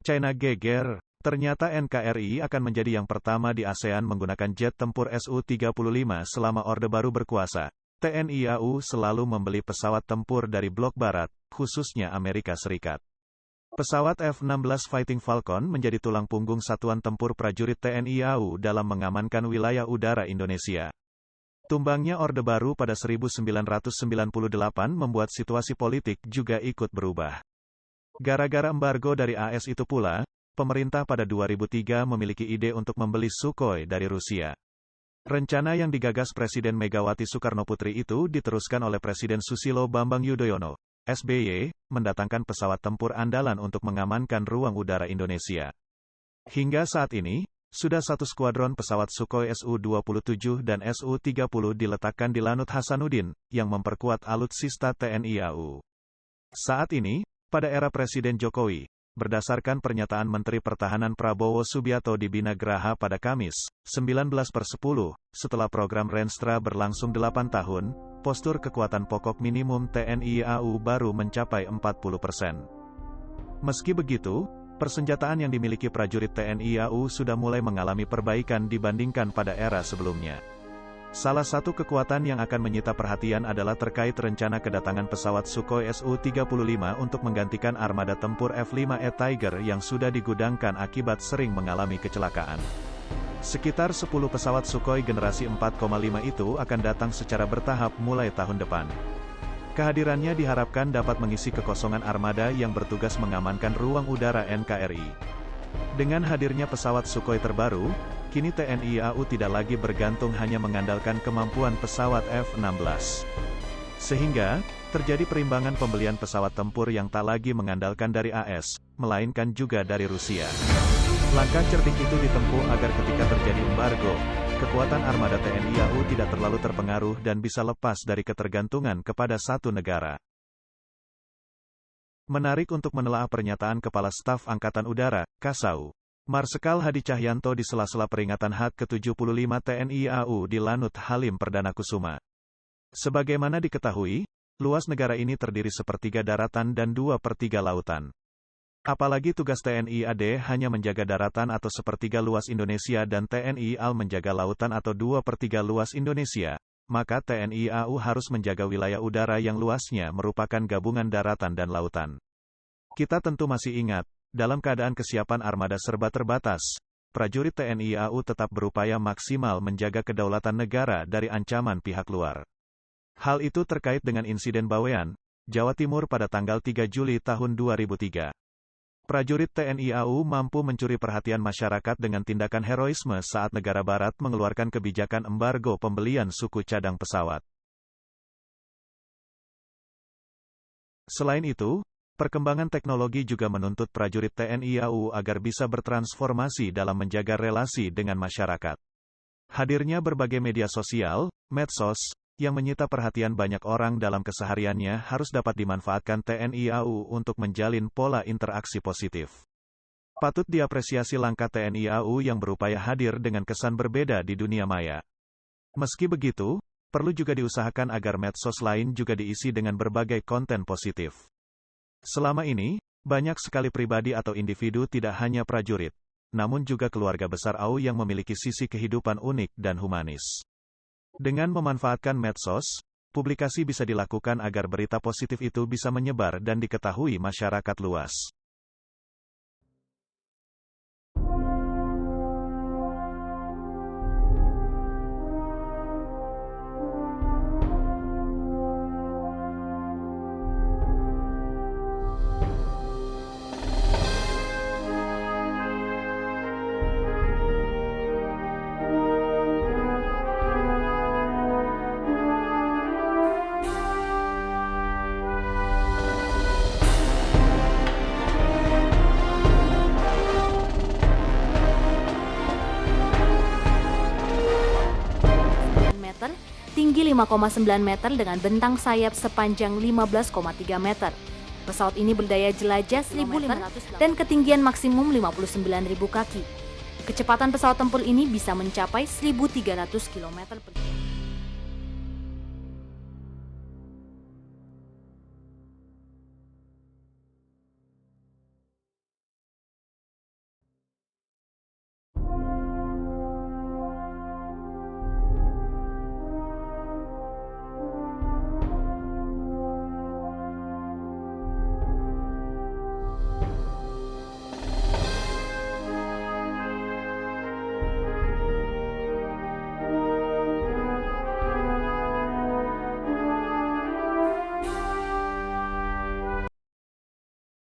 China geger, ternyata NKRI akan menjadi yang pertama di ASEAN menggunakan jet tempur Su-35 selama Orde Baru berkuasa. TNI AU selalu membeli pesawat tempur dari blok barat, khususnya Amerika Serikat. Pesawat F-16 Fighting Falcon menjadi tulang punggung satuan tempur prajurit TNI AU dalam mengamankan wilayah udara Indonesia. Tumbangnya Orde Baru pada 1998 membuat situasi politik juga ikut berubah. Gara-gara embargo dari AS itu pula, pemerintah pada 2003 memiliki ide untuk membeli Sukhoi dari Rusia. Rencana yang digagas Presiden Megawati Soekarnoputri itu diteruskan oleh Presiden Susilo Bambang Yudhoyono, SBY, mendatangkan pesawat tempur andalan untuk mengamankan ruang udara Indonesia. Hingga saat ini, sudah satu skuadron pesawat Sukhoi Su-27 dan Su-30 diletakkan di Lanut Hasanuddin, yang memperkuat alutsista TNI AU. Saat ini, pada era Presiden Jokowi, berdasarkan pernyataan Menteri Pertahanan Prabowo Subianto di Bina Geraha pada Kamis, 19/10, setelah program Renstra berlangsung 8 tahun, postur kekuatan pokok minimum TNI AU baru mencapai 40%. Meski begitu, persenjataan yang dimiliki prajurit TNI AU sudah mulai mengalami perbaikan dibandingkan pada era sebelumnya. Salah satu kekuatan yang akan menyita perhatian adalah terkait rencana kedatangan pesawat Sukhoi Su-35 untuk menggantikan armada tempur F-5E Tiger yang sudah digudangkan akibat sering mengalami kecelakaan. Sekitar 10 pesawat Sukhoi generasi 4,5 itu akan datang secara bertahap mulai tahun depan. Kehadirannya diharapkan dapat mengisi kekosongan armada yang bertugas mengamankan ruang udara NKRI. Dengan hadirnya pesawat Sukhoi terbaru, kini TNI AU tidak lagi bergantung hanya mengandalkan kemampuan pesawat F-16. Sehingga, terjadi perimbangan pembelian pesawat tempur yang tak lagi mengandalkan dari AS, melainkan juga dari Rusia. Langkah cerdik itu ditempuh agar ketika terjadi embargo, kekuatan armada TNI AU tidak terlalu terpengaruh dan bisa lepas dari ketergantungan kepada satu negara. Menarik untuk menelaah pernyataan Kepala Staf Angkatan Udara, Kasau, Marsikal Hadi Cahyanto di sela-sela peringatan HUT ke-75 TNI AU di Lanut Halim Perdana Kusuma. Sebagaimana diketahui, luas negara ini terdiri sepertiga daratan dan 2/3 lautan. Apalagi tugas TNI AD hanya menjaga daratan atau sepertiga luas Indonesia dan TNI AL menjaga lautan atau 2/3 luas Indonesia, maka TNI AU harus menjaga wilayah udara yang luasnya merupakan gabungan daratan dan lautan. Kita tentu masih ingat, dalam keadaan kesiapan armada serba terbatas, prajurit TNI AU tetap berupaya maksimal menjaga kedaulatan negara dari ancaman pihak luar. Hal itu terkait dengan insiden Bawean, Jawa Timur pada tanggal 3 Juli tahun 2003. Prajurit TNI AU mampu mencuri perhatian masyarakat dengan tindakan heroisme saat negara barat mengeluarkan kebijakan embargo pembelian suku cadang pesawat. Selain itu, perkembangan teknologi juga menuntut prajurit TNI AU agar bisa bertransformasi dalam menjaga relasi dengan masyarakat. Hadirnya berbagai media sosial, medsos, yang menyita perhatian banyak orang dalam kesehariannya harus dapat dimanfaatkan TNI AU untuk menjalin pola interaksi positif. Patut diapresiasi langkah TNI AU yang berupaya hadir dengan kesan berbeda di dunia maya. Meski begitu, perlu juga diusahakan agar medsos lain juga diisi dengan berbagai konten positif. Selama ini, banyak sekali pribadi atau individu tidak hanya prajurit, namun juga keluarga besar AU yang memiliki sisi kehidupan unik dan humanis. Dengan memanfaatkan medsos, publikasi bisa dilakukan agar berita positif itu bisa menyebar dan diketahui masyarakat luas. Tinggi 5,9 meter dengan bentang sayap sepanjang 15,3 meter. Pesawat ini berdaya jelajah 1.500 dan ketinggian maksimum 59.000 kaki. Kecepatan pesawat tempur ini bisa mencapai 1.300 km per jam.